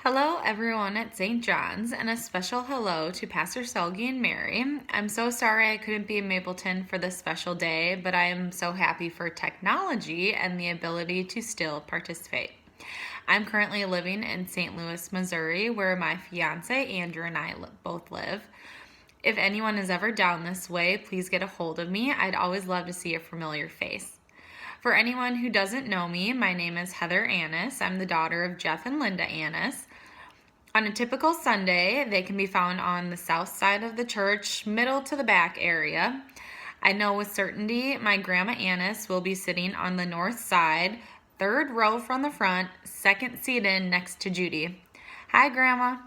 Hello, everyone at St. John's, and a special hello to Pastor Salge and Mary. I'm so sorry I couldn't be in Mapleton for this special day, but I am so happy for technology and the ability to still participate. I'm currently living in St. Louis, Missouri, where my fiance Andrew and I both live. If anyone is ever down this way, please get a hold of me. I'd always love to see a familiar face. For anyone who doesn't know me, my name is Heather Annis. I'm the daughter of Jeff and Linda Annis. On a typical Sunday, they can be found on the south side of the church, middle to the back area. I know with certainty my Grandma Annis will be sitting on the north side, third row from the front, second seat in next to Judy. Hi, Grandma.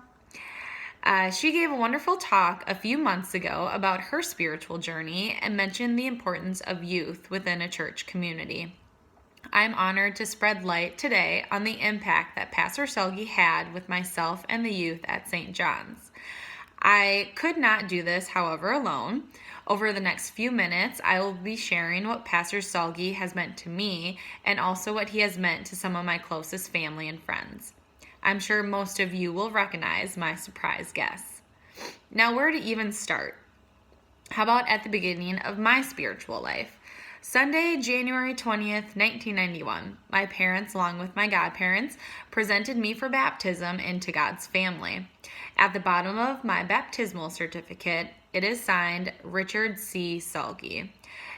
She gave a wonderful talk a few months ago about her spiritual journey and mentioned the importance of youth within a church community. I'm honored to spread light today on the impact that Pastor Salge had with myself and the youth at St. John's. I could not do this, however, alone. Over the next few minutes, I will be sharing what Pastor Salge has meant to me and also what he has meant to some of my closest family and friends. I'm sure most of you will recognize my surprise guests. Now, where to even start? How about at the beginning of my spiritual life? Sunday, January 20th, 1991, my parents, along with my godparents, presented me for baptism into God's family. At the bottom of my baptismal certificate, it is signed Richard C. Salge.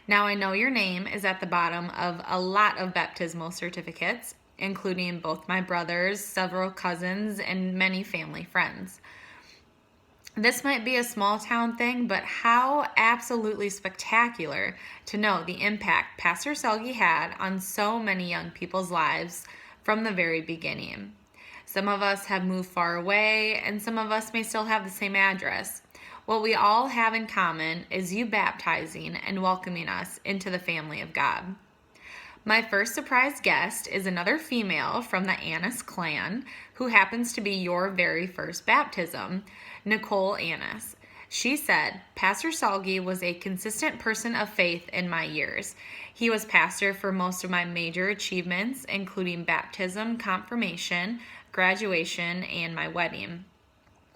Now I know your name is at the bottom of a lot of baptismal certificates, including both my brothers, several cousins, and many family friends. This might be a small town thing, but how absolutely spectacular to know the impact Pastor Salge had on so many young people's lives from the very beginning. Some of us have moved far away, and some of us may still have the same address. What we all have in common is you baptizing and welcoming us into the family of God. My first surprise guest is another female from the Annis clan who happens to be your very first baptism, Nicole Annis. She said, Pastor Salge was a consistent person of faith in my years. He was pastor for most of my major achievements, including baptism, confirmation, graduation, and my wedding.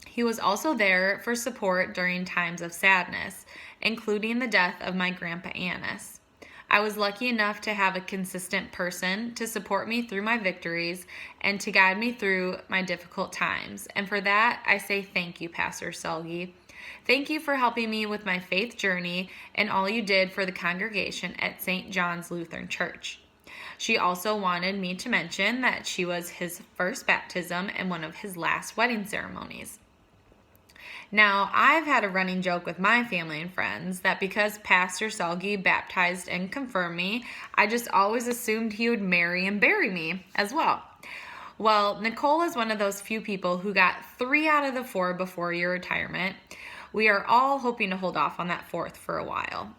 He was also there for support during times of sadness, including the death of my Grandpa Annis. I was lucky enough to have a consistent person to support me through my victories and to guide me through my difficult times. And for that, I say thank you, Pastor Salge. Thank you for helping me with my faith journey and all you did for the congregation at St. John's Lutheran Church. She also wanted me to mention that she was his first baptism and one of his last wedding ceremonies. Now, I've had a running joke with my family and friends that because Pastor Salge baptized and confirmed me, I just always assumed he would marry and bury me as well. Well, Nicole is one of those few people who got 3 out of the 4 before your retirement. We are all hoping to hold off on that 4th for a while.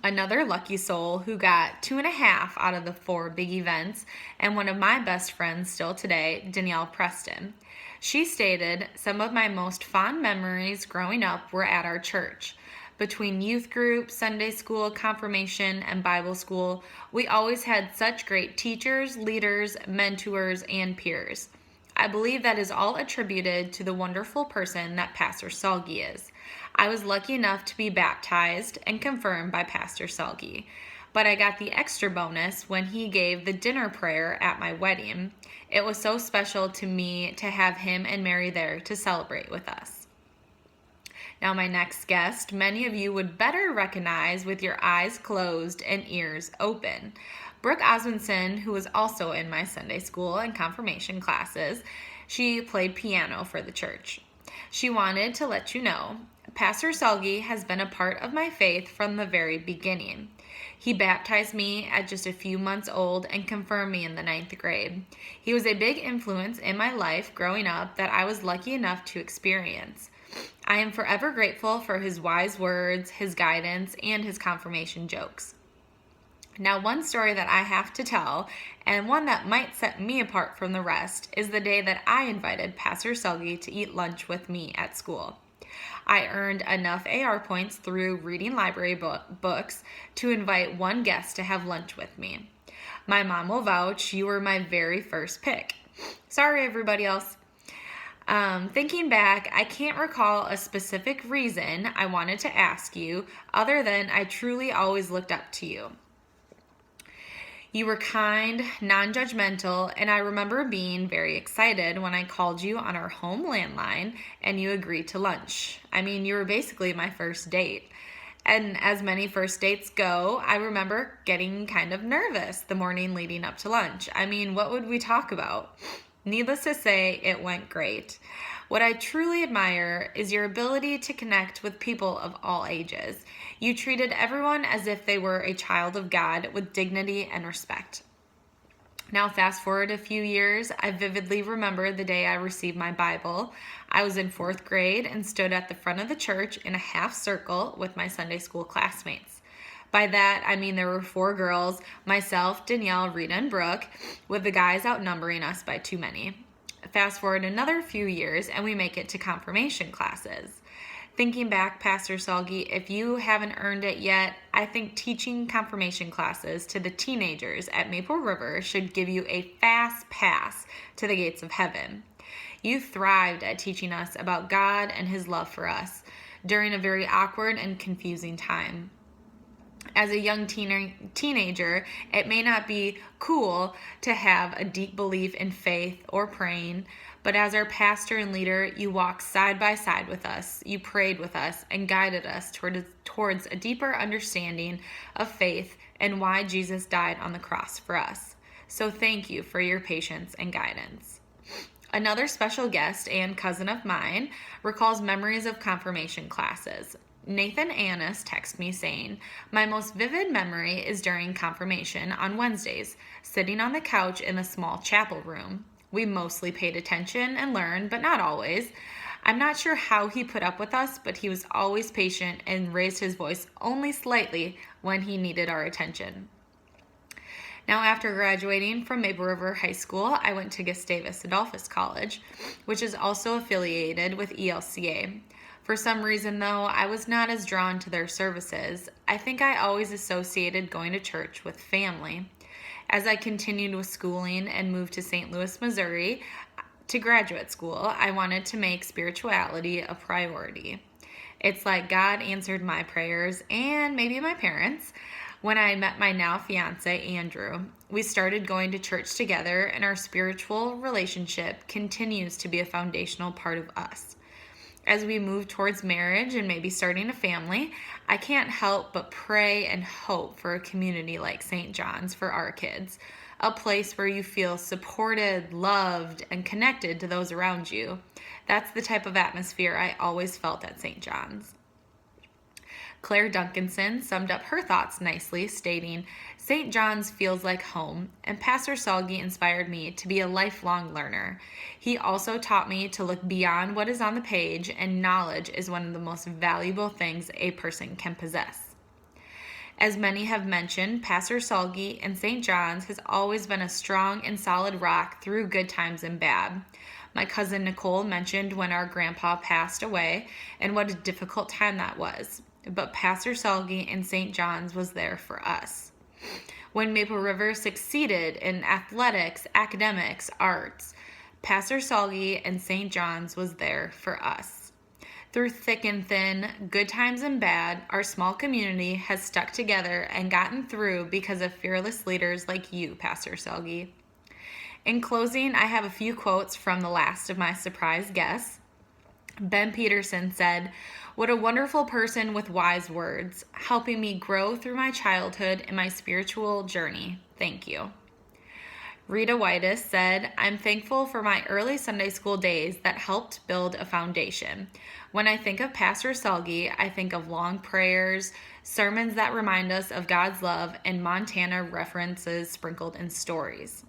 Another lucky soul who got 2.5 out of the 4 big events, and one of my best friends still today, Danielle Preston. She stated, some of my most fond memories growing up were at our church. Between youth group, Sunday school, confirmation, and Bible school, we always had such great teachers, leaders, mentors, and peers. I believe that is all attributed to the wonderful person that Pastor Salge is. I was lucky enough to be baptized and confirmed by Pastor Salge, but I got the extra bonus when he gave the dinner prayer at my wedding. It was so special to me to have him and Mary there to celebrate with us. Now my next guest, many of you would better recognize with your eyes closed and ears open. Brooke Osmondson, who was also in my Sunday school and confirmation classes, she played piano for the church. She wanted to let you know, Pastor Salge has been a part of my faith from the very beginning. He baptized me at just a few months old and confirmed me in the 9th grade. He was a big influence in my life growing up that I was lucky enough to experience. I am forever grateful for his wise words, his guidance, and his confirmation jokes. Now, one story that I have to tell, and one that might set me apart from the rest, is the day that I invited Pastor Salge to eat lunch with me at school. I earned enough AR points through reading library books to invite one guest to have lunch with me. My mom will vouch you were my very first pick. Sorry, everybody else. Thinking back, I can't recall a specific reason I wanted to ask you, other than I truly always looked up to you. You were kind, non judgmental, and I remember being very excited when I called you on our home landline and you agreed to lunch. I mean, you were basically my first date. And as many first dates go, I remember getting kind of nervous the morning leading up to lunch. I mean, what would we talk about? Needless to say, it went great. What I truly admire is your ability to connect with people of all ages. You treated everyone as if they were a child of God with dignity and respect. Now, fast forward a few years, I vividly remember the day I received my Bible. I was in 4th grade and stood at the front of the church in a half circle with my Sunday school classmates. By that, I mean there were 4 girls, myself, Danielle, Rita, and Brooke, with the guys outnumbering us by too many. Fast forward another few years, and we make it to confirmation classes. Thinking back, Pastor Salge, if you haven't earned it yet, I think teaching confirmation classes to the teenagers at Maple River should give you a fast pass to the gates of heaven. You thrived at teaching us about God and His love for us during a very awkward and confusing time. As a young teenager, it may not be cool to have a deep belief in faith or praying, but as our pastor and leader, you walked side by side with us, you prayed with us, and guided us towards a deeper understanding of faith and why Jesus died on the cross for us. So thank you for your patience and guidance. Another special guest and cousin of mine recalls memories of confirmation classes. Nathan Annis texted me saying, "My most vivid memory is during confirmation on Wednesdays, sitting on the couch in the small chapel room. We mostly paid attention and learned, but not always. I'm not sure how he put up with us, but he was always patient and raised his voice only slightly when he needed our attention." Now, after graduating from Maple River High School, I went to Gustavus Adolphus College, which is also affiliated with ELCA. For some reason, though, I was not as drawn to their services. I think I always associated going to church with family. As I continued with schooling and moved to St. Louis, Missouri, to graduate school, I wanted to make spirituality a priority. It's like God answered my prayers and maybe my parents when I met my now fiance, Andrew. We started going to church together, and our spiritual relationship continues to be a foundational part of us. As we move towards marriage and maybe starting a family, I can't help but pray and hope for a community like St. John's for our kids, a place where you feel supported, loved, and connected to those around you. That's the type of atmosphere I always felt at St. John's. Claire Duncanson summed up her thoughts nicely, stating, "St. John's feels like home, and Pastor Salge inspired me to be a lifelong learner. He also taught me to look beyond what is on the page, and knowledge is one of the most valuable things a person can possess." As many have mentioned, Pastor Salge and St. John's has always been a strong and solid rock through good times and bad. My cousin Nicole mentioned when our grandpa passed away and what a difficult time that was. But Pastor Salge and St. John's was there for us. When Maple River succeeded in athletics, academics, arts, Pastor Salge and St. John's was there for us. Through thick and thin, good times and bad, our small community has stuck together and gotten through because of fearless leaders like you, Pastor Salge. In closing, I have a few quotes from the last of my surprise guests. Ben Peterson said, "What a wonderful person with wise words, helping me grow through my childhood and my spiritual journey. Thank you." Rita Whitus said, "I'm thankful for my early Sunday school days that helped build a foundation. When I think of Pastor Salge, I think of long prayers, sermons that remind us of God's love, and Montana references sprinkled in stories."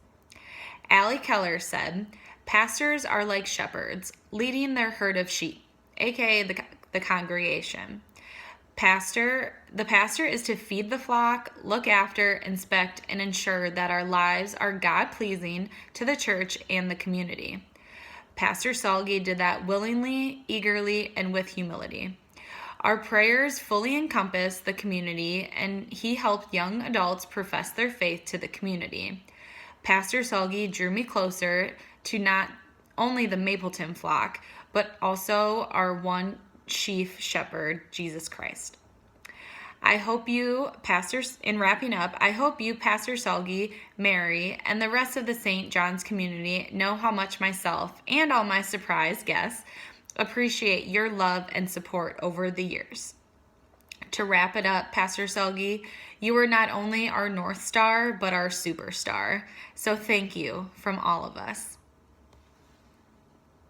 Allie Keller said, "Pastors are like shepherds, leading their herd of sheep, aka the congregation. The pastor is to feed the flock, look after, inspect, and ensure that our lives are God-pleasing to the church and the community. Pastor Salge did that willingly, eagerly, and with humility. Our prayers fully encompass the community, and he helped young adults profess their faith to the community. Pastor Salge drew me closer to not only the Mapleton flock, but also our one chief shepherd, Jesus Christ. I hope you, pastors, in wrapping up, I hope you, Pastor Salge, Mary, and the rest of the St. John's community know how much myself and all my surprise guests appreciate your love and support over the years. To wrap it up, Pastor Salge, you are not only our North Star, but our superstar. So thank you from all of us.